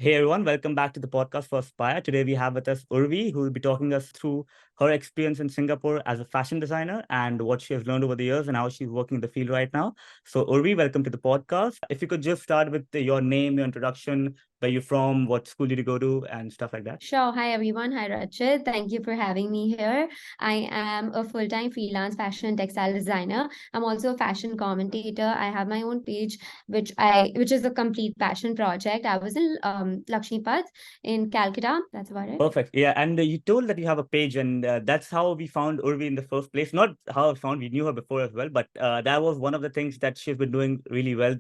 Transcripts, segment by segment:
Hey everyone, welcome back to the podcast for Uspire. Today we have with us Urvi, who will be talking us through her experience in Singapore as a fashion designer and what she has learned over the years and how she's working in the field right now. So Urvi, welcome to the podcast. If you could just start with your name, your introduction, where you're from, what school did you go to, and stuff like that. Sure. Hi, everyone. Hi, Rachit. Thank you for having me here. I am a full-time freelance fashion and textile designer. I'm also a fashion commentator. I have my own page, which is a complete passion project. I was in Lakshmipad in Calcutta. That's about it. Perfect. Yeah. And you told that you have a page, and that's how we found Urvi in the first place. Not how I found, we knew her before as well, but that was one of the things that she's been doing really well,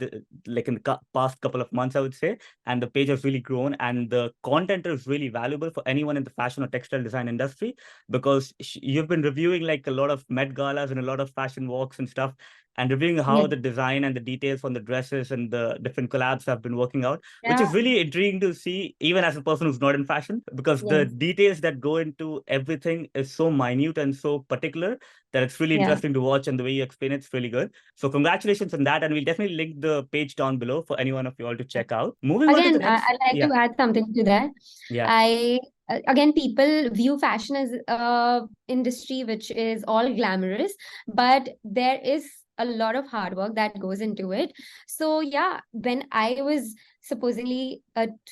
like in the past couple of months, I would say. And the page has really grown, and the content is really valuable for anyone in the fashion or textile design industry because you've been reviewing like a lot of Met Galas and a lot of fashion walks and stuff, and reviewing how Yes. the design and the details on the dresses and the different collabs have been working out, which Yeah. is really intriguing to see, even as a person who's not in fashion, because the Yes. details that go into everything is so minute and so particular that it's really Yeah. interesting to watch. And the way you explain it's really good. So congratulations on that. And we'll definitely link the page down below for any one of you all to check out. Moving on to the Again, next. I'd like Yeah. to add something to that. Yeah. I Again, people view fashion as a industry which is all glamorous, but there is a lot of hard work that goes into it. So yeah, when I was supposedly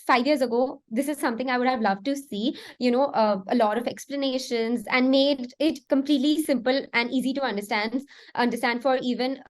5 years ago, this is something I would have loved to see, a lot of explanations and made it completely simple and easy to understand for even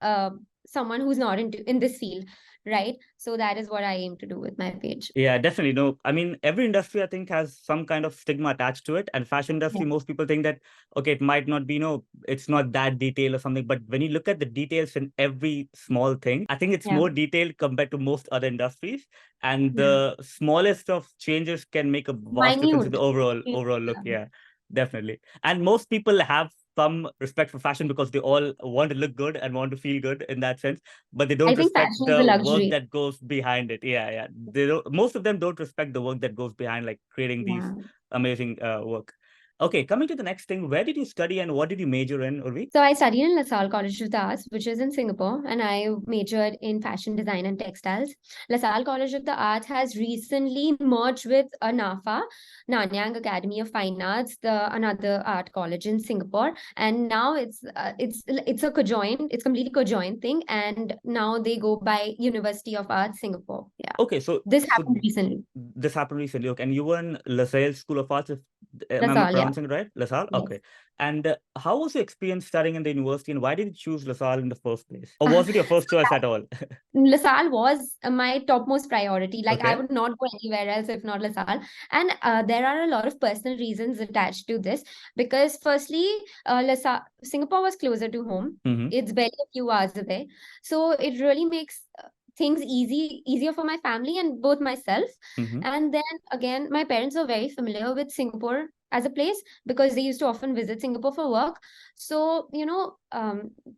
someone who's not in this field, right? So that is what I aim to do with my page. Yeah, definitely. No, I mean, every industry I think has some kind of stigma attached to it. And fashion Yeah. industry, most people think that, okay, it might not be, it's not that detailed or something. But when you look at the details in every small thing, I think it's Yeah. more detailed compared to most other industries. And Yeah. the smallest of changes can make a vast difference in the Minute. overall look. Yeah. Yeah, definitely. And most people have some respect for fashion because they all want to look good and want to feel good in that sense, but they I don't think respect fashion is a the work luxury. that goes behind it. Yeah, yeah. They don't, most of them don't respect the work that goes behind, like creating these Yeah. amazing work. Okay, coming to the next thing, where did you study and what did you major in, Urvi? So I studied in Lasalle College of the Arts, which is in Singapore, and I majored in fashion design and textiles. Lasalle College of the Arts has recently merged with a NAFA, Nanyang Academy of Fine Arts, the another art college in Singapore, and now it's a conjoined, it's completely conjoined thing, and now they go by University of Arts Singapore. Yeah, Okay, so this so happened recently. this happened recently. Okay, and you were in LaSalle School of Arts. If, am I Lasalle, yeah. pronouncing it right? LaSalle. Yes. Okay. And how was your experience studying in the university, and why did you choose LaSalle in the first place, or was it your first choice at all? LaSalle was my topmost priority. Like I Okay. would not go anywhere else if not LaSalle. And there are a lot of personal reasons attached to this because firstly, LaSalle, Singapore was closer to home. Mm-hmm. It's barely a few hours away. So it really makes things easier for my family and both myself. Mm-hmm. And then again, my parents are very familiar with Singapore as a place because they used to often visit Singapore for work. So,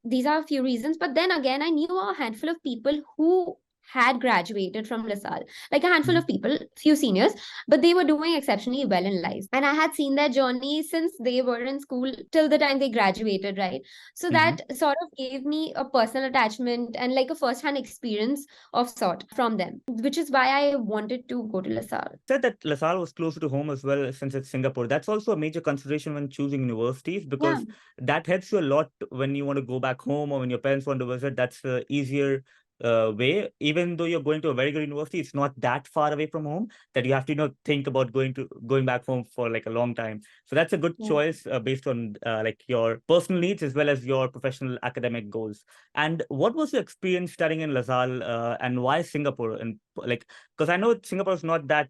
these are a few reasons. But then again, I knew a handful of people who had graduated from LaSalle, like a handful of people, few seniors, but they were doing exceptionally well in life. And I had seen their journey since they were in school till the time they graduated, right? So Mm-hmm. that sort of gave me a personal attachment and like a first-hand experience of sort from them, which is why I wanted to go to LaSalle. Said that LaSalle was closer to home as well since it's Singapore. That's also a major consideration when choosing universities Yeah. because that helps you a lot when you want to go back home or when your parents want to visit. That's the easier way. Even though you're going to a very good university, it's not that far away from home that you have to think about going back home for like a long time. So that's a good Yeah. choice based on like your personal needs as well as your professional academic goals. And what was your experience studying in LaSalle and why Singapore? And like, because I know Singapore is not that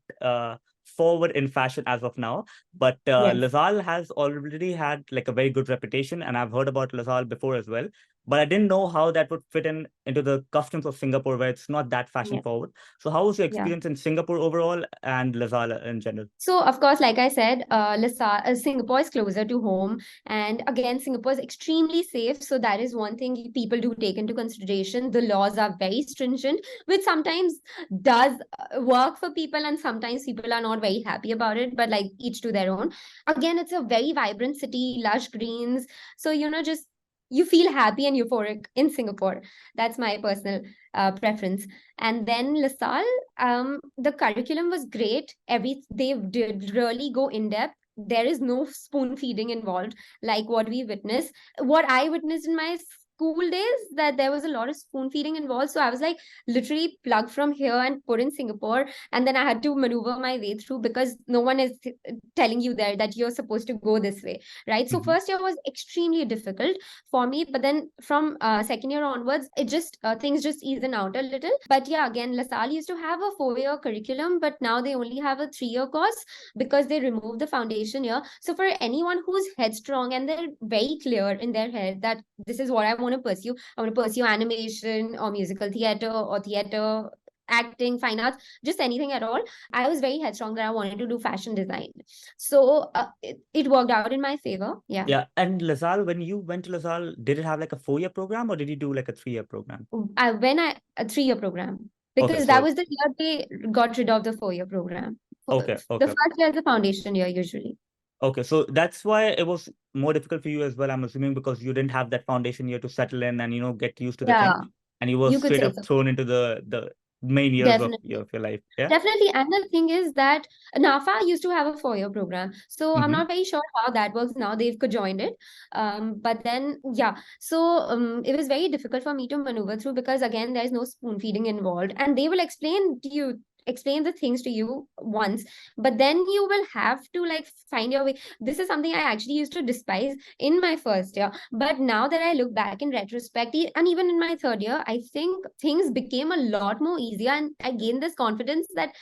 forward in fashion as of now, but Yes. LaSalle has already had like a very good reputation, and I've heard about LaSalle before as well. But I didn't know how that would fit in into the customs of Singapore, where it's not that fashion Yeah. forward. So, how was your Yeah. experience in Singapore overall and LaSalle in general? So, of course, like I said, Singapore is closer to home. And again, Singapore is extremely safe. So, that is one thing people do take into consideration. The laws are very stringent, which sometimes does work for people, and sometimes people are not very happy about it, but like each to their own. Again, it's a very vibrant city, lush greens. So, just you feel happy and euphoric in Singapore. That's my personal preference. And then Lasalle, the curriculum was great. They did really go in depth. There is no spoon feeding involved, like what we witnessed. What I witnessed in my school days, that there was a lot of spoon feeding involved. So I was like literally plugged from here and put in Singapore, and then I had to maneuver my way through because no one is telling you there that you're supposed to go this way, right? So Mm-hmm. first year was extremely difficult for me, but then from second year onwards, it just things just even out a little. But yeah, again, LaSalle used to have a 4-year curriculum, but now they only have a 3-year course because they removed the foundation year. So for anyone who's headstrong and they're very clear in their head that this is what I want to pursue, I want to pursue animation or musical theater or theater, acting, fine arts, just anything at all. I was very headstrong that I wanted to do fashion design. So it worked out in my favor. Yeah. Yeah. And LaSalle, when you went to LaSalle, did it have like a 4-year program or did you do like a 3-year program? A 3-year program, Okay. because that So, was the year they got rid of the 4-year program. okay. The Okay. first year is the foundation year usually. Okay. So that's why it was more difficult for you as well, I'm assuming, because you didn't have that foundation year to settle in and, get used to the Yeah, thing. And you were you could straight say up so. thrown into the main years of Definitely. your life. Yeah. Definitely. And the thing is that NAFA used to have a 4-year program. So I'm Mm-hmm. not very sure how that works now. They've joined it. But then, yeah. So it was very difficult for me to maneuver through because, again, there's no spoon feeding involved. And they will explain the things to you once, but then you will have to like find your way. This is something I actually used to despise in my first year. But now that I look back in retrospect, and even in my third year, I think things became a lot more easier, and I gained this confidence that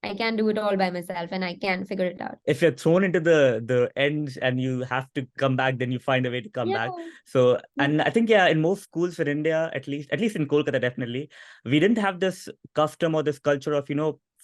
I can do it all by myself and I can figure it out. If you're thrown into the ends and you have to come back, then you find a way to come Yeah. back. So, and I think, yeah, in most schools in India, at least in Kolkata, definitely, we didn't have this custom or this culture of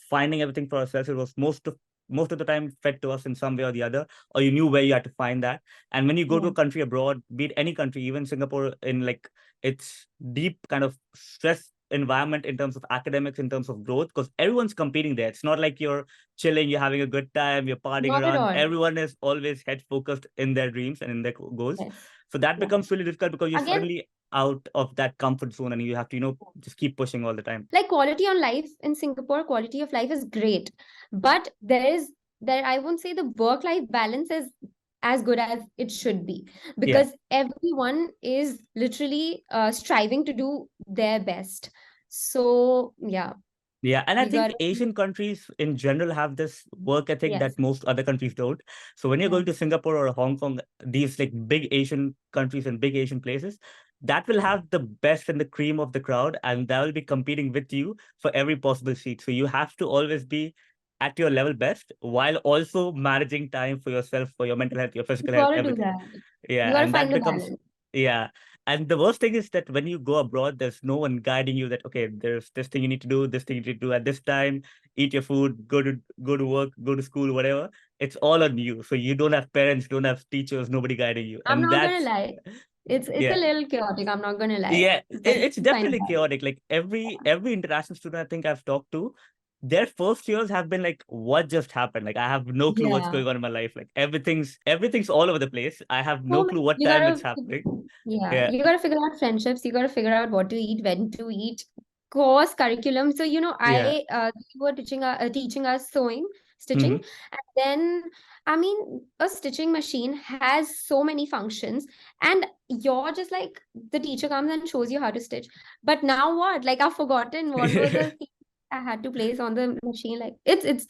finding everything for ourselves. It was most of the time fed to us in some way or the other, or you knew where you had to find that. And when you go to Yeah. a country abroad, be it any country, even Singapore, in like its deep kind of stress environment in terms of academics, in terms of growth, because everyone's competing there. It's not like you're chilling, you're having a good time, you're partying Not at around. all. Everyone is always head focused in their dreams and in their goals. Yes. So that Yeah. becomes really difficult because you're Again, suddenly out of that comfort zone and you have to, just keep pushing all the time. like quality on life in Singapore, quality of life is great, but there I won't say the work life balance is as good as it should be, Yeah. because everyone is literally striving to do their best. So yeah, Yeah, and I you got think Asian countries in general have this work ethic yes, that most other countries don't. So when you're yeah. going to Singapore or Hong Kong, these like big Asian countries and big Asian places, that will have the best and the cream of the crowd, and that will be competing with you for every possible seat. So you have to always be at your level best while also managing time for yourself, for your mental health, your You physical health, got to do everything. that. You Yeah, got to and that find the becomes, balance. yeah. And the worst thing is that when you go abroad, there's no one guiding you that, okay, there's this thing you need to do, this thing you need to do at this time, eat your food, go to work, go to school, whatever. It's all on you. So you don't have parents, don't have teachers, nobody guiding you. I'm And not gonna that's, lie, it's a yeah. little chaotic. I'm not gonna lie, Yeah, but it's you find a definitely balance. chaotic. Like every international student I think I've talked to, their first years have been like, what just happened? Like I have no clue what's Yeah. going on in my life. Like everything's all over the place. I have no So clue what you time gotta, it's happening. yeah, Yeah. you gotta figure out friendships. You gotta figure out what to eat, when to eat, course, curriculum. So Yeah. they were teaching us sewing, stitching, Hmm. and then I mean, a stitching machine has so many functions, and you're just like the teacher comes and shows you how to stitch. But now what? Like I've forgotten what were the things I had to place on the machine. Like it's It's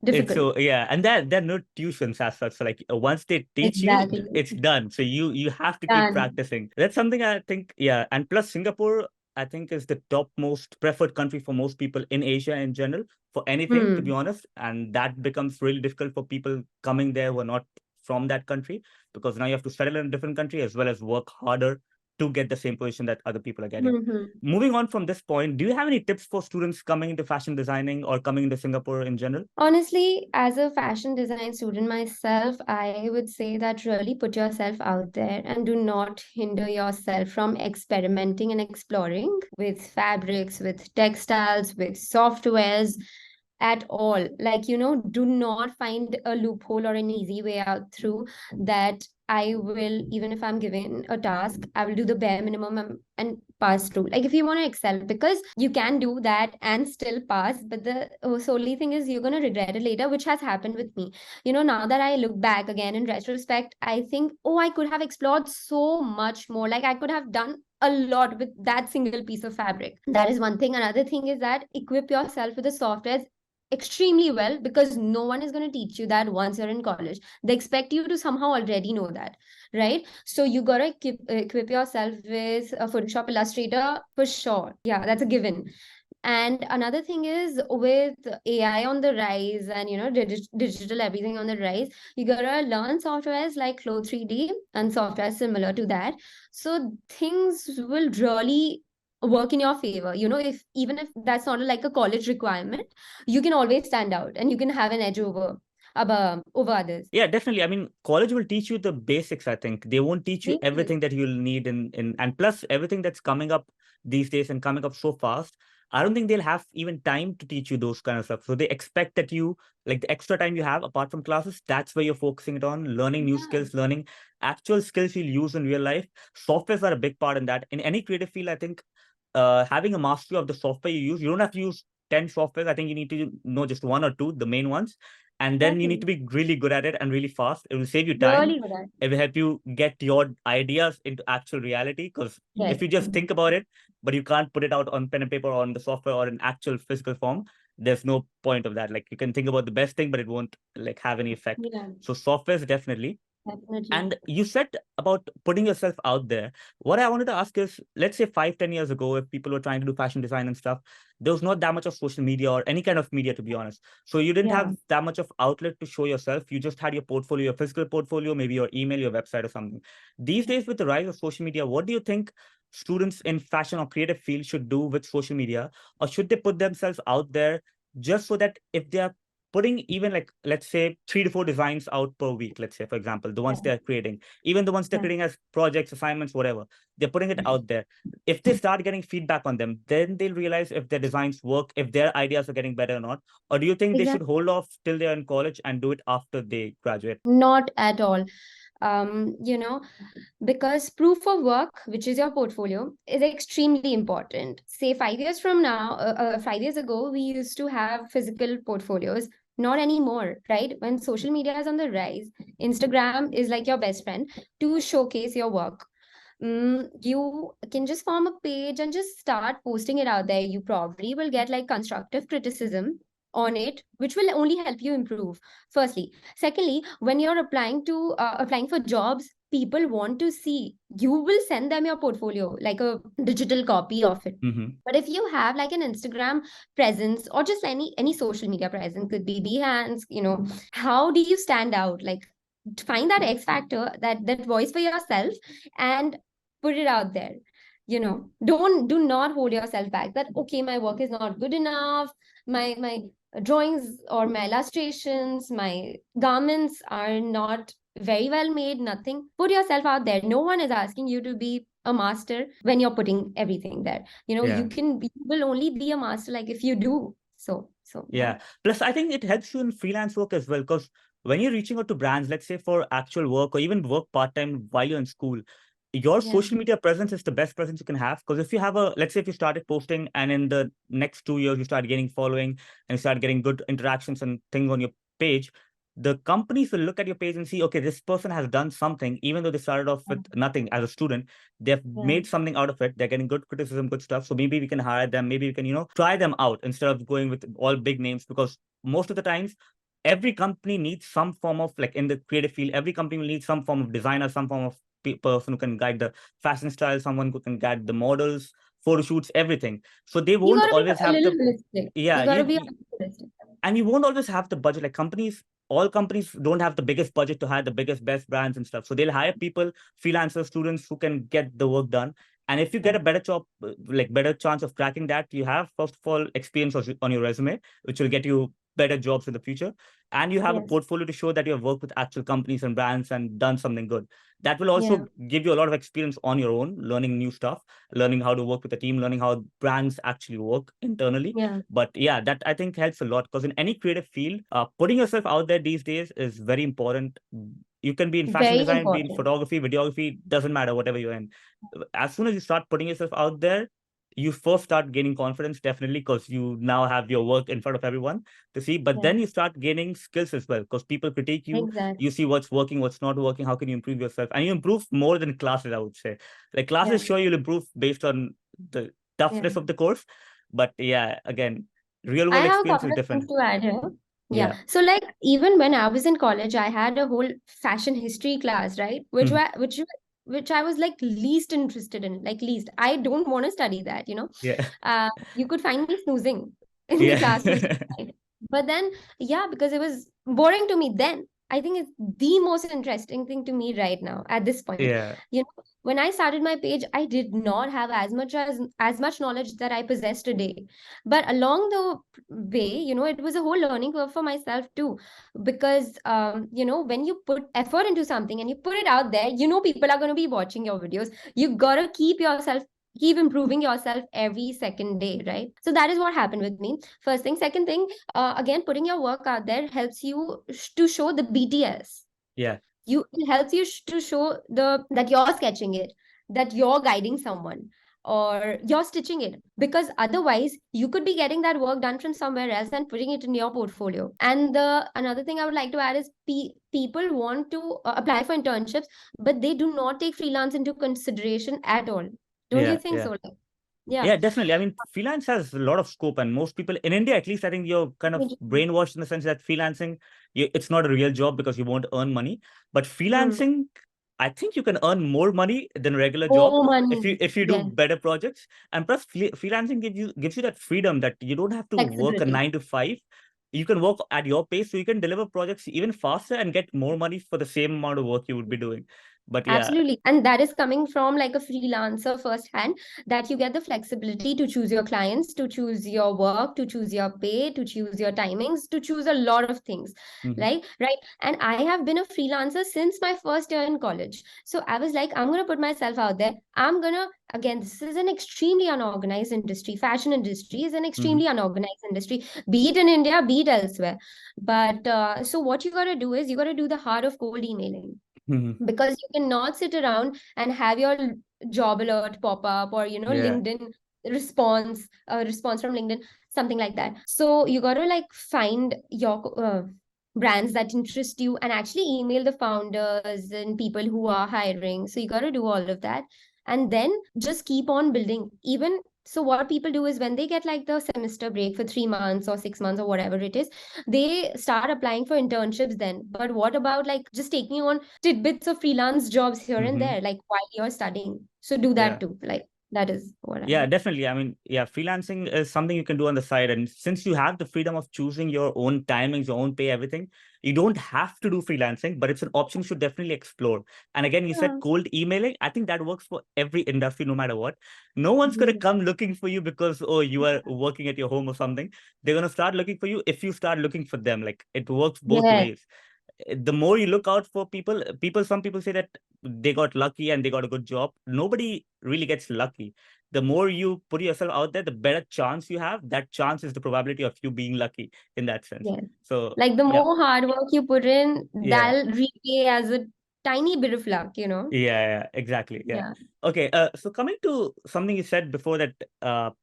difficult. so, yeah, and there are no tuitions as such. So like once they teach you, Exactly. it's done. So you have to keep Done. practicing. That's something I think, yeah. And plus Singapore, I think, is the top most preferred country for most people in Asia in general for anything, to be Hmm. honest. And that becomes really difficult for people coming there who are not from that country, because now you have to settle in a different country as well as work harder to get the same position that other people are getting. Hmm. Moving on from this point, do you have any tips for students coming into fashion designing or coming into Singapore in general? Honestly, as a fashion design student myself, I would say that really put yourself out there and do not hinder yourself from experimenting and exploring with fabrics, with textiles, with softwares. at all. Like, do not find a loophole or an easy way out through that. I will, even if I'm given a task, I will do the bare minimum and pass through. Like, if you want to excel, because you can do that and still pass, but the solely thing is you're going to regret it later, which has happened with me. Now that I look back again in retrospect, I think, oh, I could have explored so much more. Like, I could have done a lot with that single piece of fabric. That is one thing. Another thing is that equip yourself with the softwares extremely well, because no one is going to teach you that once you're in college. They expect you to somehow already know that, right? So you got to equip yourself with a Photoshop, Illustrator for sure. Yeah, that's a given. And another thing is, with AI on the rise and digital everything on the rise, you gotta learn softwares like Flow 3D and software similar to that. So things will really work in your favor. If even if that's not like a college requirement, you can always stand out and you can have an edge over others. Yeah, definitely. I mean, college will teach you the basics, I think. They won't teach you Thank you. everything that you'll need and plus everything that's coming up these days and coming up so fast. I don't think they'll have even time to teach you those kind of stuff. So they expect that you, like the extra time you have apart from classes, that's where you're focusing it on, learning new Yeah, skills, learning actual skills you'll use in real life. Softwares are a big part in that. In any creative field, I think having a mastery of the software you use, you don't have to use 10 softwares. I think you need to know just one or two, the main ones. And then you need exactly. to be really good at it and really fast. It will save you time. Really good at It will help you get your ideas into actual reality. Because if yes. you just think about it, but you can't put it out on pen and paper or on the software or in actual physical form, there's no point of that. Like you can think about the best thing, but it won't like have any effect. Yeah, So softwares definitely. definitely. And you said about putting yourself out there. What I wanted to ask is, let's say 5, 10 years ago, if people were trying to do fashion design and stuff, there was not that much of social media or any kind of media, to be honest. So you didn't Yeah. have that much of outlet to show yourself. You just had your portfolio, your physical portfolio, maybe your email, your website or something. These days, with the rise of social media, what do you think students in fashion or creative field should do with social media? Or should they put themselves out there just so that if they are putting even like, let's say 3 to 4 designs out per week, let's say, for example, the ones Yeah. they're creating, even the ones they're Yeah. creating as projects, assignments, whatever, they're putting it out there. If they start getting feedback on them, then they'll realize if their designs work, if their ideas are getting better or not. Or do you think they should Exactly. hold off till they're in college and do it after they graduate? Not at all. Um, you know, because proof of work, which is your portfolio, is extremely important. Say 5 years from now, 5 years ago, we used to have physical portfolios. Not anymore, right? When social media is on the rise, Instagram is like your best friend to showcase your work. You can just form a page and just start posting it out there. You probably will get like constructive criticism on it, which will only help you improve. Firstly, secondly, when you're applying for jobs, people want to see. You will send them your portfolio, like a digital copy of it. Mm-hmm. But if you have like an Instagram presence or just any social media presence, could be Behance, how do you stand out? Like, find that X factor, that voice for yourself, and put it out there. Do not hold yourself back that, okay, my work is not good enough, my drawings or my illustrations, my garments are not very well made. Nothing. Put yourself out there. No one is asking you to be a master when you're putting everything there. Yeah. You will only be a master like if you do. So yeah. Yeah. Plus, I think it helps you in freelance work as well. Because when you're reaching out to brands, let's say for actual work or even work part-time while you're in school, your Yeah. social media presence is the best presence you can have. Because if you have let's say if you started posting and in the next 2 years, you start getting following and you start getting good interactions and things on your page, the companies will look at your page and see, okay, this person has done something, even though they started off with nothing as a student, they've Yeah. made something out of it. They're getting good criticism, good stuff. So maybe we can hire them. Maybe we can, try them out instead of going with all big names, because most of the times, every company needs some form of, like in the creative field, every company will need some form of designer, some form of person who can guide the fashion style, someone who can guide the models, photo shoots, everything. So they You won't gotta be always a have little the, realistic. yeah, You gotta be a little realistic. and you won't always have the budget. Like companies, all companies don't have the biggest budget to hire the biggest, best brands and stuff. So they'll hire people, freelancers, students who can get the work done. And if you get a better job, like better chance of cracking that, you have, first of all, experience on your resume, which will get you better jobs in the future. And you have a Yes. portfolio to show that you have worked with actual companies and brands and done something good. That will Yeah. also give you a lot of experience on your own, learning new stuff, learning how to work with a team, learning how brands actually work internally. Yeah. But yeah, that I think helps a lot, because in any creative field, putting yourself out there these days is very important. You can be in fashion Very design, be in important. photography, videography, doesn't matter, whatever you're in. As soon as you start putting yourself out there, you first start gaining confidence, definitely, because you now have your work in front of everyone to see. But Yeah. then you start gaining skills as well, because people critique you. Exactly. You see what's working, what's not working. How can you improve yourself? And you improve more than classes, I would say. Like Yeah. classes, sure, you'll improve based on the Yeah. toughness of the course. But yeah, again, real I world have a experience couple is of things different. to add here. Yeah. Yeah. So like even when I was in college, I had a whole fashion history class, right? Mhm. Which I was like least interested in, like least. I don't want to study that, you know. Yeah. You could find me snoozing in the Yeah. classroom. Right? But then, yeah, because it was boring to me then. I think it's the most interesting thing to me right now at this point. Yeah. You know, when I started my page, I did not have as much knowledge that I possess today. But along the way, you know, it was a whole learning curve for myself too. Because you know, when you put effort into something and you put it out there, you know people are gonna be watching your videos. You gotta keep improving yourself every second day, right? So that is what happened with me. First thing. Second thing, again, putting your work out there helps you to show the BTS. Yeah. It helps you to show the that you're sketching it, that you're guiding someone, or you're stitching it, because otherwise you could be getting that work done from somewhere else and putting it in your portfolio. And the another thing I would like to add is people want to apply for internships, but they do not take freelance into consideration at all. Don't you Yeah. think Yeah. so? Like, yeah. Yeah, definitely. I mean, freelance has a lot of scope, and most people in India, at least, I think you're kind of brainwashed in the sense that freelancing, it's not a real job because you won't earn money. But Hmm. freelancing, I think you can earn more money than a regular job More if money. you do Yeah. better projects. And plus, freelancing gives you that freedom that you don't have to work a Flexibility. 9 to 5. You can work at your pace, so you can deliver projects even faster and get more money for the same amount of work you would be doing. But yeah. Absolutely. And that is coming from like a freelancer firsthand, that you get the flexibility to choose your clients, to choose your work, to choose your pay, to choose your timings, to choose a lot of things. Mhm. Right? Right. And I have been a freelancer since my first year in college. So I was like, I'm going to put myself out there. Again, this is an extremely unorganized industry. Fashion industry is an Mhm. extremely unorganized industry, be it in India, be it elsewhere. But so what you got to do is you got to do the hard of cold emailing, Mhm. because you cannot sit around and have your job alert pop up, or you know, Yeah. LinkedIn response from LinkedIn, something like that. So you got to like find your brands that interest you and actually email the founders and people who are hiring. So you got to do all of that, and then just keep on building. Even so, what people do is when they get like the semester break for 3 months or 6 months or whatever it is, they start applying for internships then. But what about like just taking on tidbits of freelance jobs here and Mhm. there, like while you're studying? So do that Yeah. too. Like that is what I Yeah, would. definitely. I mean, yeah, freelancing is something you can do on the side. And since you have the freedom of choosing your own timings, your own pay, everything, you don't have to do freelancing, but it's an option you should definitely explore. And again, you said Yeah. cold emailing. I think that works for every industry, no matter what. No one's going to Yeah. come looking for you because, oh, you are working at your home or something. They're going to start looking for you if you start looking for them. Like it works both Yes. ways. The more you look out for people, some people say that they got lucky and they got a good job. Nobody really gets lucky. The more you put yourself out there, the better chance you have. That chance is the probability of you being lucky in that sense. Yes. So Like the yeah. more hard work you put in, Yeah. that'll repay as a tiny bit of luck, you know? Yeah, exactly. Yeah. Yeah. Okay. So coming to something you said before, that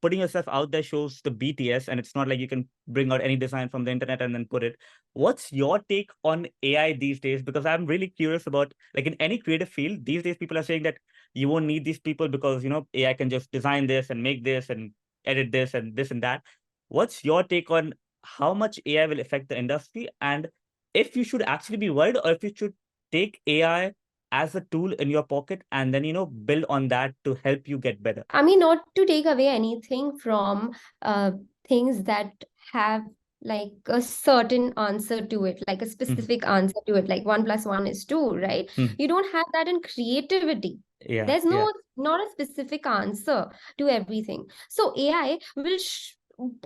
putting yourself out there shows the BTS, and it's not like you can bring out any design from the internet and then put it. What's your take on AI these days? Because I'm really curious about, like, in any creative field these days, people are saying that you won't need these people because AI can just design this and make this and edit this and that. What's your take on how much AI will affect the industry, and if you should actually be worried, or if you should take AI as a tool in your pocket and then build on that to help you get better? I mean, not to take away anything from uh, things that have like a certain answer to it, like a Mhm. specific answer to it, like 1 plus 1 is 2, right? Mhm. You don't have that in creativity. Yeah, There's yeah. not a specific answer to everything. So AI will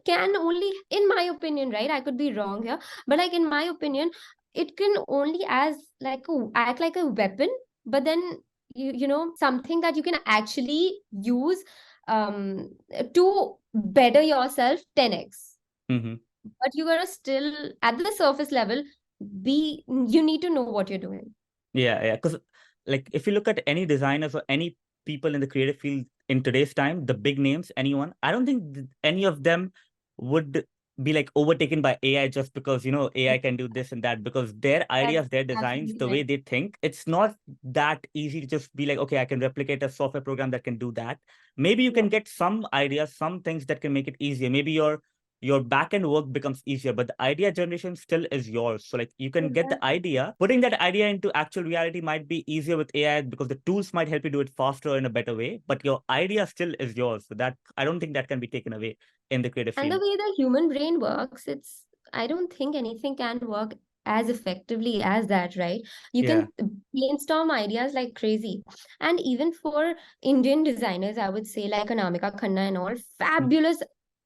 can only, in my opinion, right? I could be wrong here, but like in my opinion, it can only act like a weapon, but then you know, something that you can actually use um to better yourself 10x. Mm-hmm. But you gotta still at the surface level be, you need to know what you're doing. Yeah, yeah. Because like if you look at any designers or any people in the creative field in today's time, the big names, anyone, I don't think any of them would be like overtaken by AI just because, you know, AI can do this and that, because their That's ideas, their designs, absolutely the way right. they think, it's not that easy to just be like, okay, I can replicate a software program that can do that. Maybe you Yeah. can get some ideas, some things that can make it easier. Maybe your back end work becomes easier, but the idea generation still is yours. So like you can get the Exactly. idea, putting that idea into actual reality might be easier with AI because the tools might help you do it faster in a better way, but your idea still is yours. So that I don't think that can be taken away in the creative And the field. way the human brain works, I don't think anything can work as effectively as that, right? You Yeah. can brainstorm ideas like crazy. And even for Indian designers, I would say like Anamika Khanna and all, Mhm. fabulous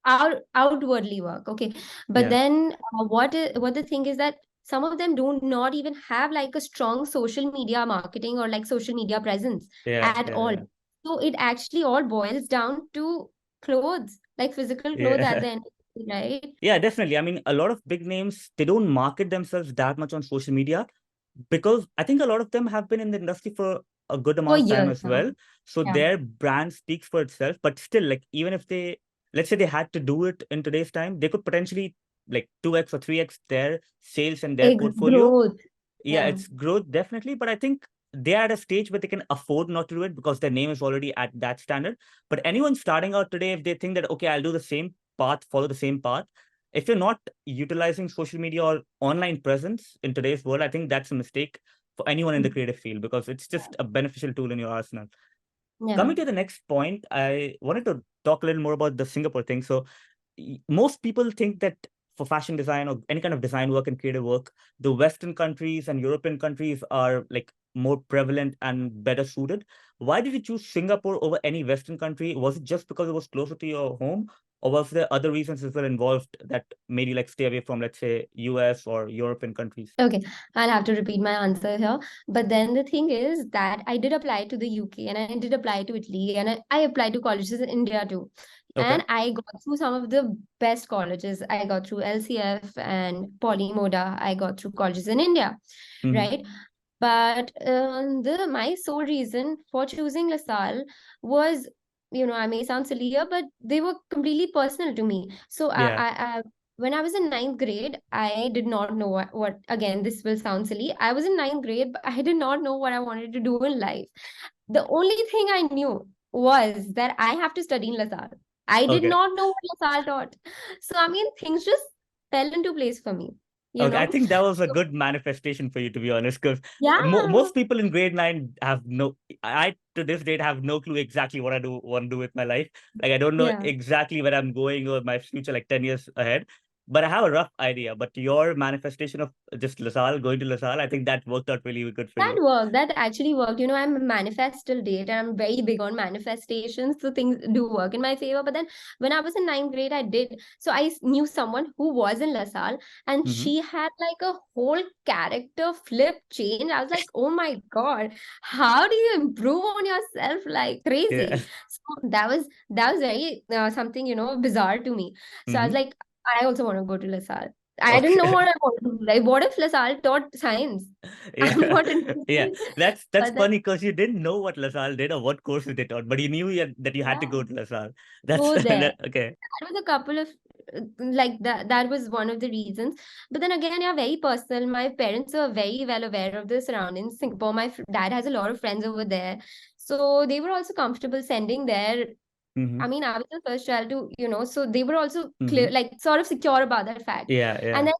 outwardly work. Okay. But Yeah. then what the thing is that some of them do not even have like a strong social media marketing or like social media presence Yeah. at all. Yeah. So it actually all boils down to clothes, like physical clothes at Yeah. the end, right? Yeah, definitely. I mean, a lot of big names, they don't market themselves that much on social media because I think a lot of them have been in the industry for a good For amount of time years as now. well. So Yeah. their brand speaks for itself. But still, like, even if they, let's say they had to do it in today's time, they could potentially like 2x or 3x their sales and their portfolio. Growth. Yeah, Yeah. it's growth definitely, but I think they are at a stage where they can afford not to do it because their name is already at that standard. But anyone starting out today, if they think that okay, I'll do the same path, follow the same path, if you're not utilizing social media or online presence in today's world, I think that's a mistake for anyone in the creative field because it's just a beneficial tool in your arsenal. Yeah. Coming to the next point, I wanted to talk a little more about the Singapore thing. So most people think that for fashion design or any kind of design work and creative work, the Western countries and European countries are like more prevalent and better suited. Why did you choose Singapore over any Western country? Was it just because it was closer to your home, or was there other reasons as well involved that made you like stay away from, let's say, US or European countries? Okay, I'll have to repeat my answer here. But then the thing is that I did apply to the UK and I did apply to Italy and I applied to colleges in India too. Okay. And I got through some of the best colleges. I got through LCF and Poly Moda. I got through colleges in India, Mm-hmm. right? But the my sole reason for choosing LaSalle was, you know, I may sound silly here, but they were completely personal to me. So Yeah. when I was in ninth grade, I did not know what, again, this will sound silly. I was in ninth grade, but I did not know what I wanted to do in life. The only thing I knew was that I have to study in LaSalle. I did Okay. not know what LaSalle taught. So, I mean, things just fell into place for me, you Okay, I know? think that was a So, good manifestation for you, to be honest, because yeah, most people in grade nine have no, I to this date have no clue exactly what I do want to do with my life. Like, I don't know yeah. exactly where I'm going or my future, like 10 years ahead, but I have a rough idea. But your manifestation of just LaSalle, going to LaSalle, I think that worked out really good for That you. worked. That actually worked. You know, I'm a manifest till date and I'm very big on manifestations. So things do work in my favor. But then when I was in ninth grade, I did. So knew someone who was in LaSalle and Mm-hmm. she had like a whole character flip change. I was like, oh my God, how do you improve on yourself like Yeah. crazy? So that was very something, you know, bizarre to me. So I was Mm-hmm. like, I also want to go to LaSalle. I didn't know Okay. what I wanted to do. Like, what if LaSalle taught science? I'm Yeah, not yeah. interested. That's But then, funny because you didn't know what LaSalle did or what courses they taught, but you knew that you had to yeah, go to LaSalle. That's go there. okay. That was a couple of like that was one of the reasons. But then again, yeah, very personal. My parents were very well aware of the surroundings. Singapore, my dad has a lot of friends over there. So they were also comfortable sending there. Mm-hmm. I mean, I was the first child to, you know, so they were also Mm-hmm. clear, like sort of secure about that fact. Yeah, And yeah,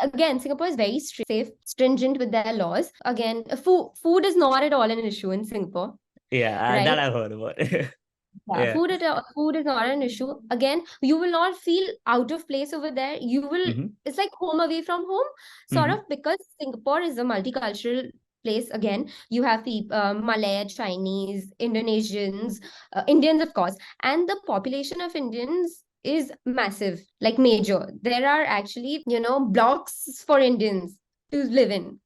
then again, Singapore is very safe, stringent with their laws. Again, food is not at all an issue in Singapore, yeah. right? That I've heard about. Yeah, Yeah. food is not an issue. Again, you will not feel out of place over there. You will, Mm-hmm. it's like home away from home, sort Mm-hmm. of, because Singapore is a multicultural place. Again, you have people, Malay, Chinese, Indonesians, Indians, of course, and the population of Indians is massive, like major. There are actually, blocks for Indians to live in.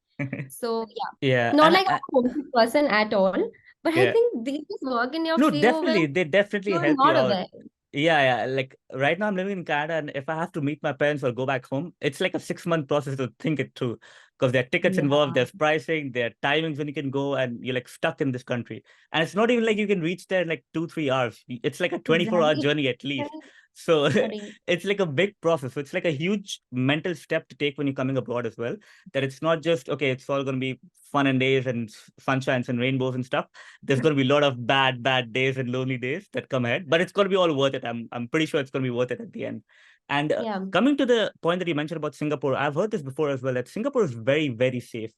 So yeah, Yeah, not and like I'm a homesick person at all, but I yeah, think they just work in your no, favor when definitely, they definitely you're help you not out. aware. Yeah. Like right now, I'm living in Canada, and if I have to meet my parents or go back home, it's like a 6 month process to think it through because there are tickets involved, Yeah, there's pricing, there are timings when you can go, and you're like stuck in this country. And it's not even like you can reach there in like 2, 3 hours. It's like a 24-hour exactly. journey at least. So Sorry. it's like a big process. So it's like a huge mental step to take when you're coming abroad as well. That it's not just, okay, it's all going to be fun and days and sunshines and rainbows and stuff. There's going to be a lot of bad days and lonely days that come ahead, but it's going to be all worth it. I'm pretty sure it's going to be worth it at the end. And Yeah. coming to the point that you mentioned about Singapore, I've heard this before as well, that Singapore is very, very safe.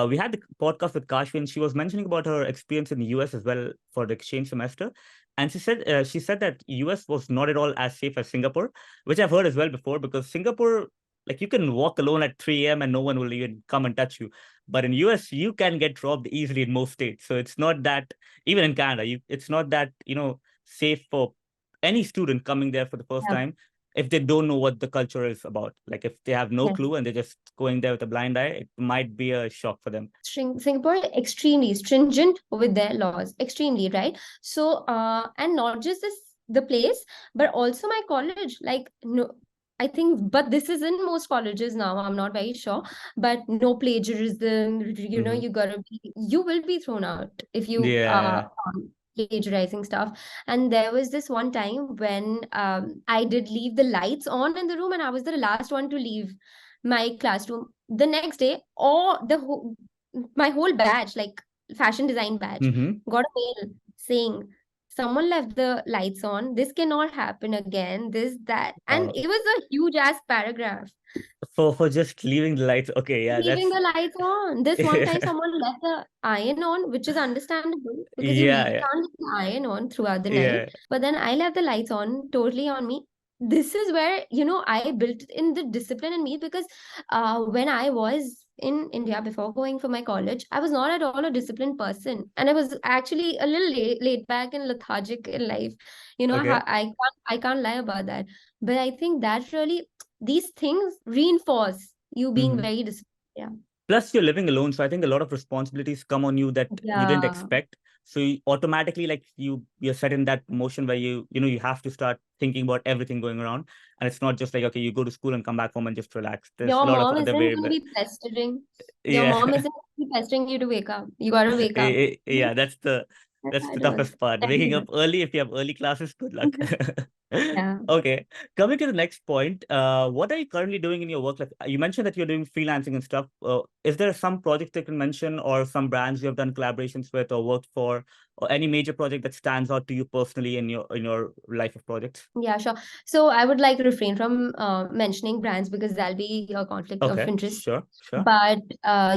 We had the podcast with Kashvi, and she was mentioning about her experience in the US as well for the exchange semester. And she said that US was not at all as safe as Singapore, which I've heard as well before, because Singapore, like you can walk alone at 3 a.m. and no one will even come and touch you. But in US, you can get robbed easily in most states. So it's not that, even in Canada, it's not that, safe for any student coming there for the first Yeah. time if they don't know what the culture is about. Like if they have no Yes. clue and they're just going there with a blind eye, it might be a shock for them. Singapore extremely stringent with their laws, extremely, right? So, and not just the place, but also my college. Like, no, I think, but this is in most colleges now. I'm not very sure, but no plagiarism. Hmm. You will be thrown out if you Yeah. plagiarizing stuff. And there was this one time when I did leave the lights on in the room, and I was the last one to leave my classroom. The next day, or my whole batch, like fashion design batch, Hmm. got a mail saying someone left the lights on. This cannot happen again. This, that, and Oh, it was a huge ass paragraph. for just leaving the lights. Okay, yeah, Leaving that's the lights on. This one time, yeah, someone left the iron on, which is understandable because you really yeah, can't leave the iron on throughout the night. yeah. But then I left the lights on totally on me. This is where, I built in the discipline in me because when I was in India before going for my college, I was not at all a disciplined person. And I was actually a little laid back and lethargic in life. Okay. I can't lie about that. But I think that really, these things reinforce you being Hmm. very disciplined. Yeah. Plus, you're living alone, so I think a lot of responsibilities come on you that you didn't Yeah. expect. So you automatically, like you're set in that motion where you have to start thinking about everything going around, and it's not just like, okay, you go to school and come back home and just relax. There's a Your lot of mom other isn't going to variables. be pestering. Your Yeah. mom isn't going to be pestering you to wake up. You got to wake up. Yeah, that's the That's that's how the it is. toughest part. Every Waking up day. early, if you have early classes, good luck. Yeah. Okay. Coming to the next point, what are you currently doing in your work life? You mentioned that you're doing freelancing and stuff. Is there some project that you can mention, or some brands you have done collaborations with or worked for, or any major project that stands out to you personally in your life of projects? Yeah, sure. So I would like to refrain from mentioning brands because that'll be a conflict of Okay, interest. sure, sure. But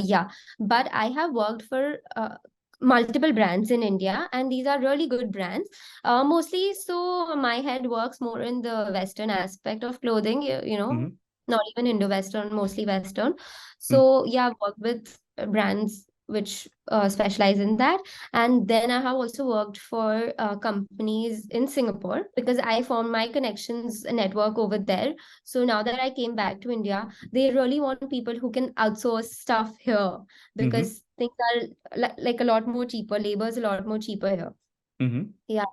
yeah, but I have worked for multiple brands in India, and these are really good brands. Mostly, so my head works more in the Western aspect of clothing, Mm-hmm. not even Indo-Western, mostly Western. Mm-hmm. So yeah, I've worked with brands which specialize in that. And then I have also worked for companies in Singapore because I formed my connections network over there. So now that I came back to India, they really want people who can outsource stuff here Mm-hmm. because things are like a lot more cheaper. Labor is a lot more cheaper here. Mm-hmm. Yeah.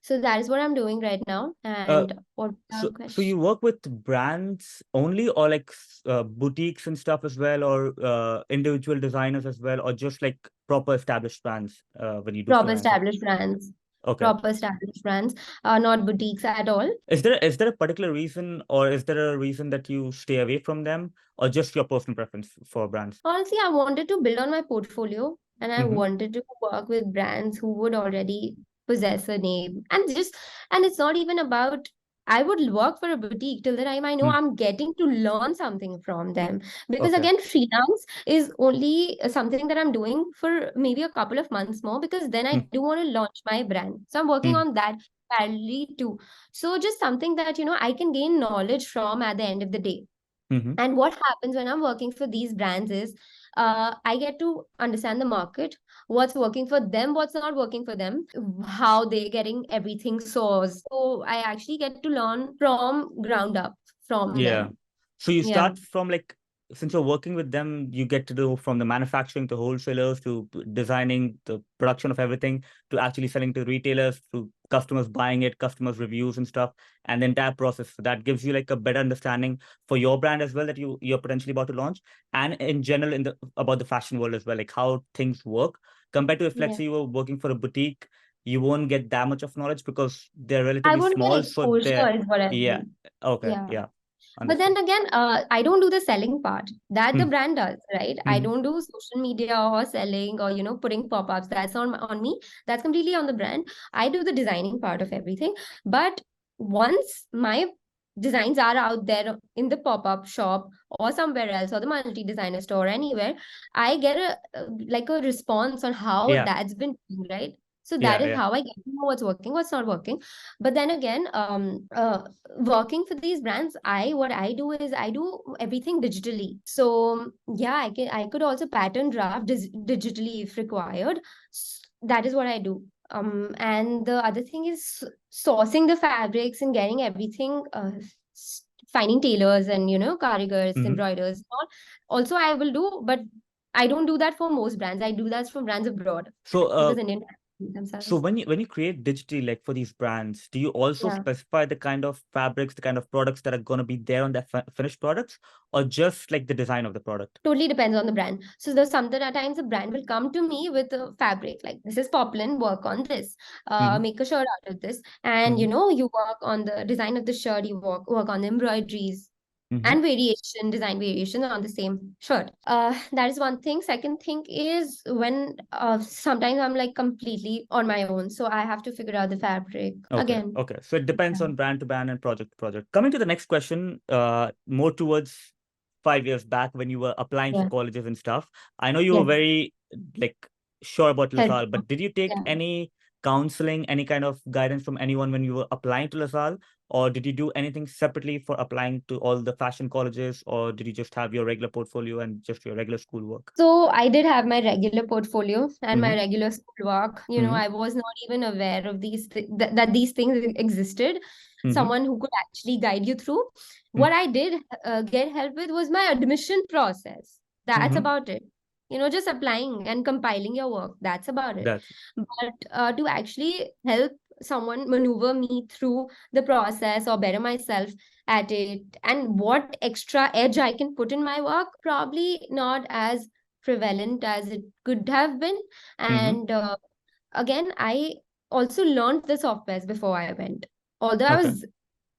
So that is what I'm doing right now. Uh, And what So, so question? you work with brands only, or like boutiques and stuff as well, or individual designers as well, or just like proper established brands when you do Proper freelancing? established brands. Okay. Proper established brands, not boutiques at all. Is there a particular reason, or is there a reason that you stay away from them, or just your personal preference for brands? Honestly, I wanted to build on my portfolio and I Mm-hmm. wanted to work with brands who would already possess a name. And it's not even about, I would work for a boutique till the time I know Mm. I'm getting to learn something from them. Because Okay. again, freelance is only something that I'm doing for maybe a couple of months more because then I Mm. do want to launch my brand. So I'm working Mm. on that parallelly too. So just something that, I can gain knowledge from at the end of the day. Mm-hmm. And what happens when I'm working for these brands is I get to understand the market, what's working for them, what's not working for them, how they're getting everything sourced. So I actually get to learn from ground up from Yeah. them. So you Yeah. start from like, since you're working with them, you get to do from the manufacturing to wholesalers to designing the production of everything to actually selling to retailers to customers buying it, customers reviews and stuff, and the entire process. So that gives you like a better understanding for your brand as well that you're potentially about to launch, and in general in the about the fashion world as well, like how things work compared to if let's Yeah. say you were working for a boutique, you won't get that much of knowledge because they're I relatively won't get small. So exposure they're is what I yeah. feel. Okay. Yeah. Yeah. But then Understood. again, I don't do the selling part that the Hmm. brand does, right? I Mm-hmm. don't do social media or selling or, putting pop-ups. That's on me. That's completely on the brand. I do the designing part of everything. But once my designs are out there in the pop-up shop or somewhere else or the multi-designer store anywhere, I get like a response on how Yeah. that's been doing, right? So that Yeah. is Yeah. how I get to know what's working, what's not working. But then again, working for these brands, what I do is I do everything digitally. So yeah, I could also pattern draft digitally if required. That is what I do. And the other thing is sourcing the fabrics and getting everything, finding tailors and carigars, Mm-hmm. embroiders. All also I will do, but I don't do that for most brands. I do that for brands abroad So, because Indian so themselves. when you create digitally, like for these brands, do you also Yeah. specify the kind of fabrics, the kind of products that are going to be there on the finished products, or just like the design of the product? Totally depends on the brand. So there's something at times a brand will come to me with a fabric like this is poplin, work on this, Mm-hmm. make a shirt out of this, and Mm-hmm. you work on the design of the shirt, you work on the embroideries Mm-hmm. and design variation on the same shirt. That is one thing. Second thing is when sometimes I'm like completely on my own, so I have to figure out the fabric Okay. again. Okay. So it depends Yeah. on brand to brand and project to project. Coming to the next question, more towards 5 years back when you were applying for Yeah. colleges and stuff. I know you were Yes. very like sure about LaSalle, Helpful. but did you take Yeah. any counseling, any kind of guidance from anyone when you were applying to LaSalle? Or did you do anything separately for applying to all the fashion colleges, or did you just have your regular portfolio and just your regular schoolwork? So I did have my regular portfolio and my Mm-hmm. regular schoolwork. Mm-hmm. I was not even aware of that these things existed. Mm-hmm. Someone who could actually guide you through. Mm-hmm. What I did get help with was my admission process. That's Mm-hmm. about it. Just applying and compiling your work. That's about it. That's But to actually help someone maneuver me through the process or better myself at it and what extra edge I can put in my work, probably not as prevalent as it could have been. mm-hmm. And again, I also learned the softwares before I went. Although I Okay. was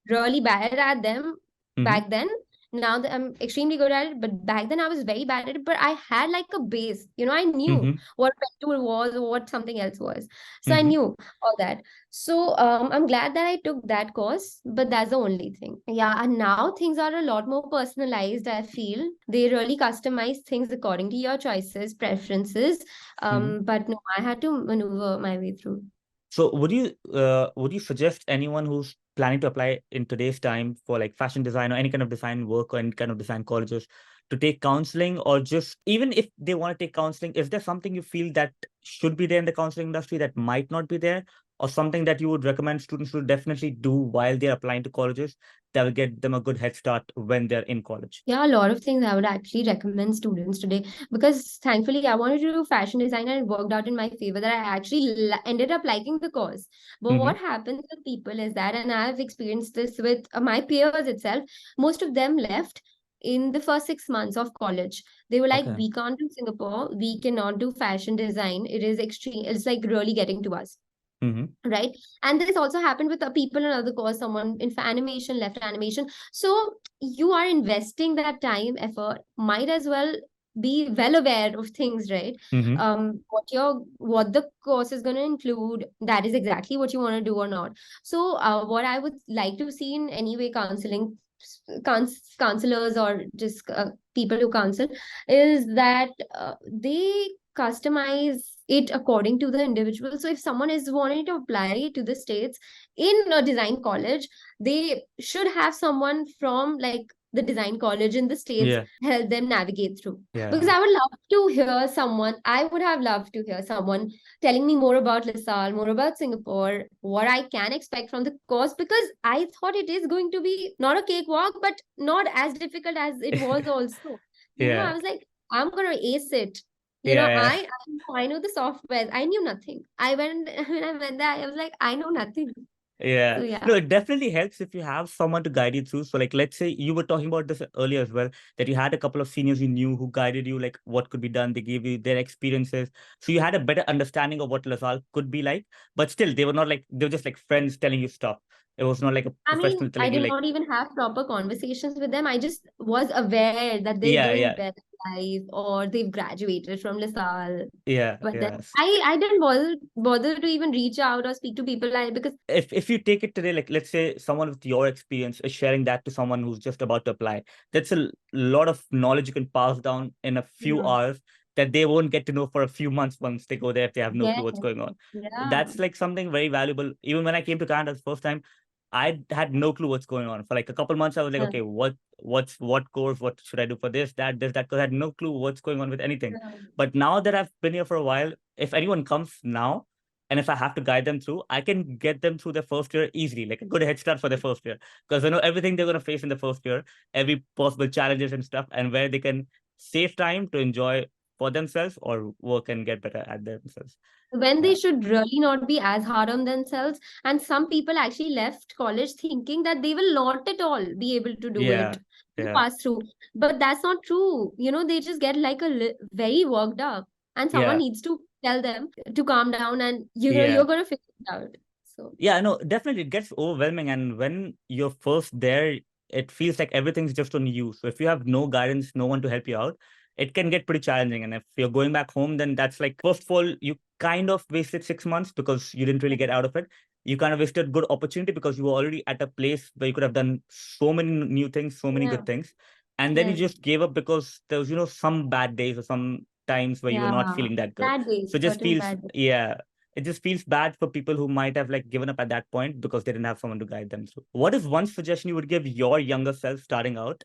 really bad at them Mm-hmm. back then. Now that I'm extremely good at it, but back then I was very bad at it. But I had like a base. I knew Mm-hmm. what pen tool was or what something else was. So I Mm-hmm. knew all that. So I'm glad that I took that course, but that's the only thing. Yeah, and now things are a lot more personalized, I feel. They really customize things according to your choices, preferences. Mm-hmm. But no, I had to maneuver my way through. So would you suggest anyone who's planning to apply in today's time for like fashion design or any kind of design work or any kind of design colleges to take counseling, or just even if they want to take counseling, is there something you feel that should be there in the counseling industry that might not be there, or something that you would recommend students to definitely do while they're applying to colleges that will get them a good head start when they're in college? Yeah, a lot of things I would actually recommend students today because thankfully I wanted to do fashion design and it worked out in my favor that I actually ended up liking the course. But Mm-hmm. what happens with people is that, and I've experienced this with my peers itself, most of them left in the first 6 months of college. They were like, Okay. we can't do Singapore, we cannot do fashion design. It is extreme, it's like really getting to us. Mm-hmm. Right. And this also happened with the people in another course, someone in animation left animation. So you are investing that time, effort, might as well be well aware of things, right? Mm-hmm. What the course is going to include, that is exactly what you want to do or not. So what I would like to see in any way counselors or just people who counsel is that they customize it according to the individual. So if someone is wanting to apply to the States in a design college, they should have someone from like the design college in the States Yeah. help them navigate through. Because Yeah. I would love to hear someone, I would have loved to hear someone telling me more about LaSalle, more about Singapore, what I can expect from the course, because I thought it is going to be not a cakewalk, but not as difficult as it was also. I Yeah. was like, I'm gonna ace it. Yeah. I know the software. I knew nothing. I went when I went there, I was like, I know nothing. So Yeah. yeah. No, it definitely helps if you have someone to guide you through. So, like, let's say you were talking about this earlier as well, that you had a couple of seniors you knew who guided you, like what could be done. They gave you their experiences. So you had a better understanding of what LaSalle could be like. But still, they were not like, they were just like friends telling you stuff. It was not like a I mean, professional I telling you, did like, not even have proper conversations with them. I just was aware that they're yeah, doing yeah, better in life or they've graduated from LaSalle. yeah, But then yeah. I didn't bother to even reach out or speak to people because If you take it today, like let's say someone with your experience is sharing that to someone who's just about to apply, that's a lot of knowledge you can pass down in a few yeah, hours that they won't get to know for a few months once they go there if they have no yeah, clue what's going on. yeah, That's like something very valuable. Even when I came to Canada the first time, I had no clue what's going on. For like a couple months, I was like, yeah, okay, what course, what should I do for this, that, because I had no clue what's going on with anything. yeah. But now that I've been here for a while, if anyone comes now, and if I have to guide them through, I can get them through their first year easily, like a good head start for their first year. Because I know everything they're going to face in the first year, every possible challenges and stuff, and where they can save time to enjoy for themselves or work and get better at themselves. When they Yeah. should really not be as hard on themselves. And some people actually left college thinking that they will not at all be able to do it, Yeah. to Yeah. pass through. But that's not true. They just get like very worked up, and someone Yeah. needs to tell them to calm down, and Yeah. you're gonna figure it out. So Yeah, no, definitely it gets overwhelming. And when you're first there, it feels like everything's just on you. So if you have no guidance, no one to help you out, it can get pretty challenging. And if you're going back home, then that's like, first of all, you kind of wasted 6 months because you didn't really get out of it. You kind of wasted good opportunity because you were already at a place where you could have done so many new things, so many yeah, good things. And then you yeah, just gave up because there was, some bad days or some times where you were not yeah. feeling that good. Bad days, So it just certain feels, bad days. yeah, it just feels bad for people who might have like given up at that point because they didn't have someone to guide them through. What is one suggestion you would give your younger self starting out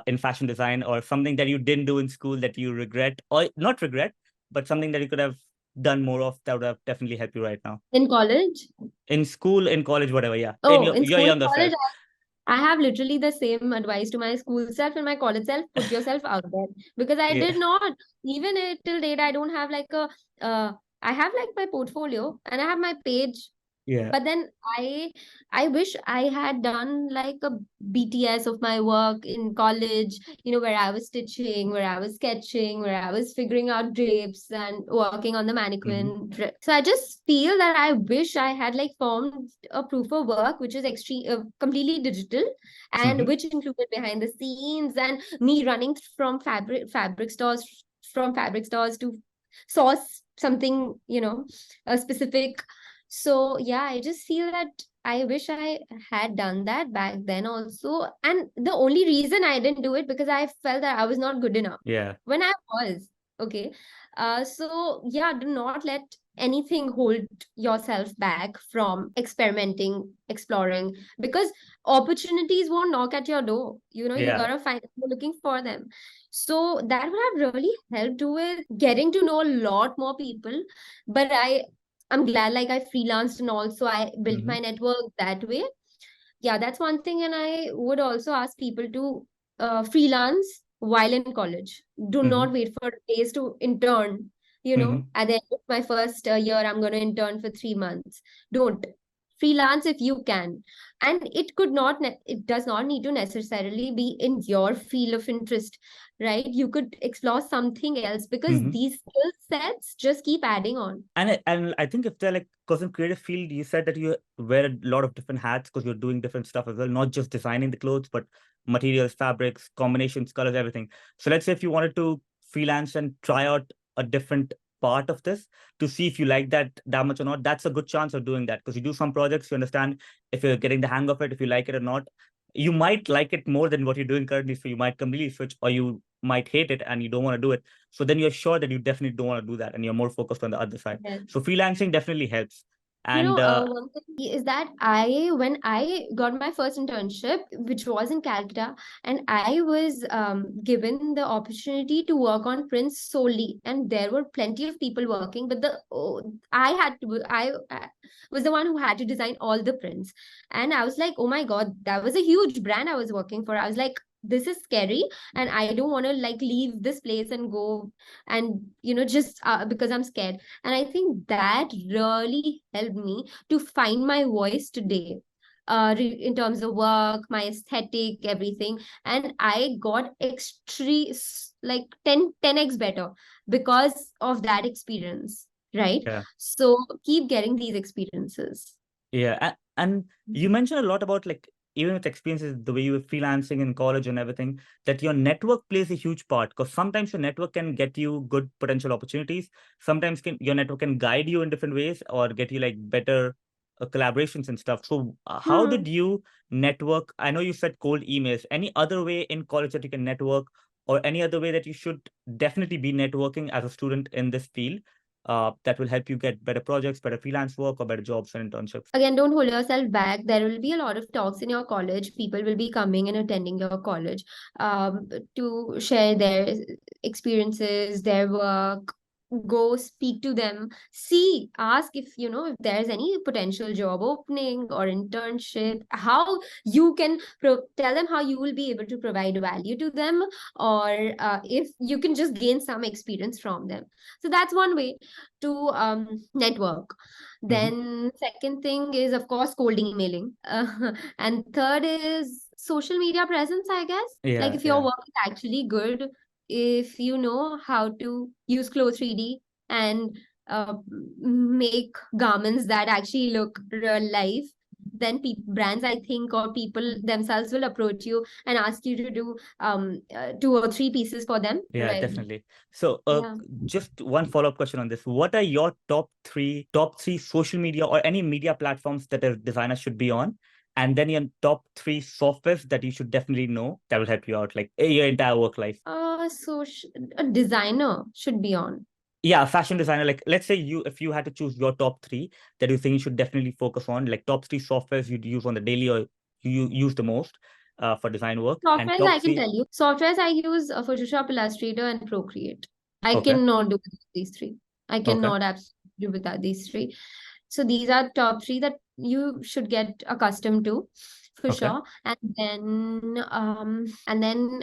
in fashion design, or something that you didn't do in school that you regret, or not regret, but something that you could have done more of that would have definitely helped you right now? In college? In school, in college, whatever, yeah. In Oh, in your school and younger self. college, I have literally the same advice to my school self and my college self. Put yourself out there, because I Yeah. did not. Even till date, I don't have like a. I have like my portfolio and I have my page, Yeah. but then I wish I had done like a BTS of my work in college, where I was stitching, where I was sketching, where I was figuring out drapes and working on the Mm-hmm. mannequin. So I just feel that I wish I had like formed a proof of work which is extreme completely digital, and Mm-hmm. which included behind the scenes and me running from fabric stores to source something, a specific. So yeah, I just feel that I wish I had done that back then also. And the only reason I didn't do it because I felt that I was not good enough Yeah. when I was. Okay. So yeah, do not let anything hold yourself back from experimenting, exploring, because opportunities won't knock at your door. You Yeah. gotta find, you're looking for them. So that would have really helped with getting to know a lot more people. But I'm glad like I freelanced and also I built Mm-hmm. my network that way. Yeah, that's one thing. And I would also ask people to freelance while in college. Do Mm-hmm. not wait for days to intern. Mm-hmm. At the end of my first year, I'm going to intern for 3 months. Don't freelance if you can. And it does not need to necessarily be in your field of interest, right? You could explore something else because Mm-hmm. these skill sets just keep adding on. And I think if they're like, because in creative field, you said that you wear a lot of different hats because you're doing different stuff as well, not just designing the clothes, but materials, fabrics, combinations, colors, everything. So let's say if you wanted to freelance and try out a different part of this to see if you like that much or not, that's a good chance of doing that because you do some projects, you understand if you're getting the hang of it, if you like it or not. You might like it more than what you're doing currently, so you might completely switch, or you might hate it and you don't want to do it. So then you're sure that you definitely don't want to do that and you're more focused on the other side. Yes. So freelancing definitely helps. And One thing is that when I got my first internship, which was in Calcutta, and I was given the opportunity to work on prints solely, and there were plenty of people working, but I was the one who had to design all the prints, and I was like, oh my God, that was a huge brand I was working for. I was like, this is scary, and I don't want to like leave this place and go and just because I'm scared. And I think that really helped me to find my voice today, in terms of work, my aesthetic, everything. And I got extreme, like 10x better because of that experience, right? yeah. So keep getting these experiences. Yeah, and you mentioned a lot about like even with experiences, the way you were freelancing in college and everything, that your network plays a huge part because sometimes your network can get you good potential opportunities. Sometimes your network can guide you in different ways or get you like better collaborations and stuff. So how Hmm. did you network? I know you said cold emails. Any other way in college that you can network, or any other way that you should definitely be networking as a student in this field? That will help you get better projects, better freelance work, or better jobs and internships. Again, don't hold yourself back. There will be a lot of talks in your college. People will be coming and attending your college, to share their experiences, their work. Go speak to them. See, ask if there's any potential job opening or internship. How you can tell them how you will be able to provide value to them, or if you can just gain some experience from them. So that's one way to network. Mm-hmm. Then second thing is, of course, cold emailing. And third is social media presence, I guess. Like Yeah, if your yeah, work is actually good, if you know how to use Clo 3D and make garments that actually look real life, then brands, I think, or people themselves will approach you and ask you to do 2 or 3 pieces for them. yeah, Right. definitely. So, Yeah. just one follow-up question on this. What are your top three social media or any media platforms that a designer should be on? And then your top three softwares that you should definitely know that will help you out, like your entire work life. So a designer should be on. Yeah, fashion designer. Like, let's say if you had to choose your top three that you think you should definitely focus on, like top three softwares you'd use on the daily or you use the most for design work, and Softwares, top I can three. tell you. Softwares, I use Photoshop, Illustrator, and Procreate. I Okay, cannot do without these three. I okay, cannot absolutely do without these three. So these are top three that you should get accustomed to, for okay. sure. And then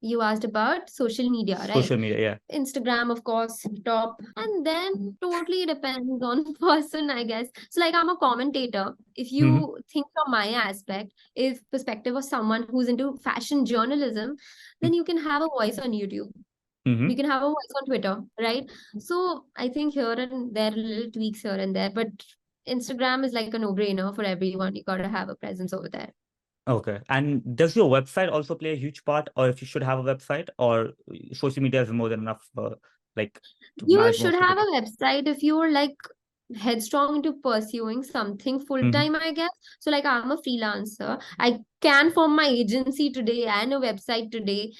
you asked about social media, right? Social media, yeah. Instagram, of course, top. And then totally depends on person, I guess. So like I'm a commentator. If Mm-hmm. you think from my aspect, if perspective of someone who's into fashion journalism, then you can have a voice on YouTube. Mm-hmm. You can have a voice on Twitter, right? So I think here and there, little tweaks here and there, but Instagram is like a no-brainer for everyone. You gotta have a presence over there. Okay. And does your website also play a huge part, or if you should have a website, or social media is more than enough, like to You manage should most of the have a things? website if you're like headstrong into pursuing something full Mm-hmm. time, I guess. So, like, I'm a freelancer. I can form my agency today and a website today,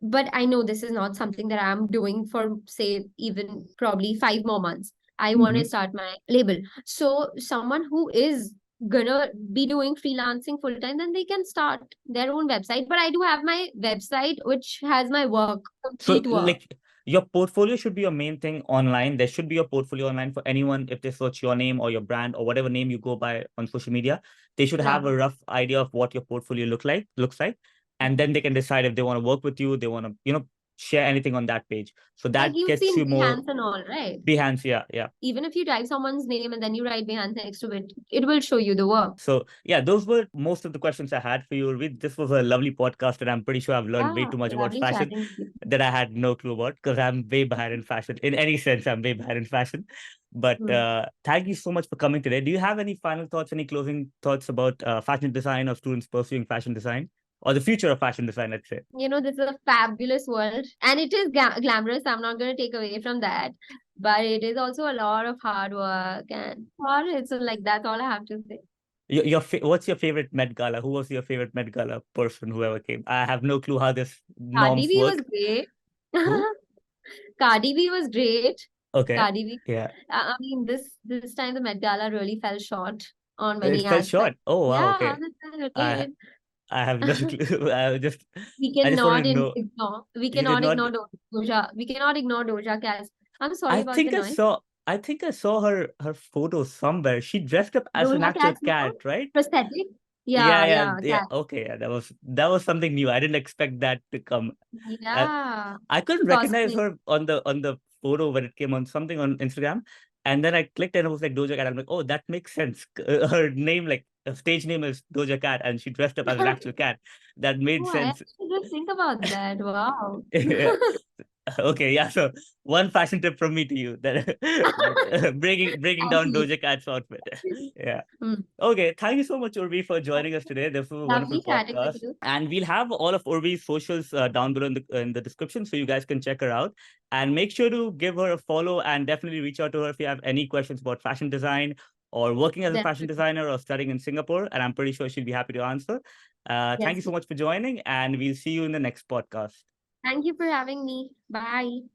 but I know this is not something that I'm doing for, say, even probably 5 more months. I want Mm-hmm. to start my label. So, someone who is gonna be doing freelancing full time, then they can start their own website. But I do have my website, which has my work, So, complete work. like, your portfolio should be your main thing online. There should be a portfolio online for anyone if they search your name or your brand or whatever name you go by on social media. They should Yeah. have a rough idea of what your portfolio looks like, and then they can decide if they want to work with you. They want to, share anything on that page. So Like that you've gets seen you more Behance and all, right? Behance. Yeah, yeah. Even if you type someone's name and then you write Behance next to it, it will show you the work. So yeah, those were most of the questions I had for you, Urvi. This was a lovely podcast, and I'm pretty sure I've learned way Yeah, too much about lovely fashion chatting with you. that I had no clue about because I'm way behind in fashion. In any sense, I'm way behind in fashion. But Hmm. thank you so much for coming today. Do you have any final thoughts, any closing thoughts about fashion design or students pursuing fashion design or the future of fashion design, let's say? This is a fabulous world and it is glamorous. I'm not going to take away from that. But it is also a lot of hard work and it's like that's all I have to say. What's your favorite Met Gala? Who was your favorite Met Gala person who ever came? I have no clue how this Cardi norms B was work. great. Who? Cardi B was great. Okay. Cardi B. Yeah. I mean, this time the Met Gala really fell short on It many fell short. aspects. Oh wow. Yeah, Okay. this time it I did. I have no clue. We I just wanted cannot to know. ignore. We You did cannot not. ignore Doja. We cannot ignore Doja Cat. I'm sorry I about the think I noise. saw. I think I saw her photo somewhere. She dressed up as an Doja actual Cat, cat, right? prosthetic. Yeah, Yeah, yeah, yeah, yeah. cat. Okay, yeah. That was something new. I didn't expect that to come. Uh, Yeah, I couldn't recognize cosplay. her on the photo when it came on something on Instagram, and then I clicked and it was like Doja Cat. I'm like, oh, that makes sense. Her name, like stage name, is Doja Cat, and she dressed up as an actual cat. That made Oh, I sense. actually didn't think about that. Wow. Yeah. Okay, yeah. So one fashion tip from me to you that breaking Thank down you. Doja Cat's outfit. Yeah. Hmm. Okay, thank you so much, Urvi, for joining us today. This was a wonderful Lovely chatting with podcast, you. and we'll have all of Urvi's socials down below in the description, so you guys can check her out. And make sure to give her a follow, and definitely reach out to her if you have any questions about fashion design or working as a fashion Definitely. designer or studying in Singapore. And I'm pretty sure she'll be happy to answer. Thank Yes. you so much for joining, and we'll see you in the next podcast. Thank you for having me. Bye.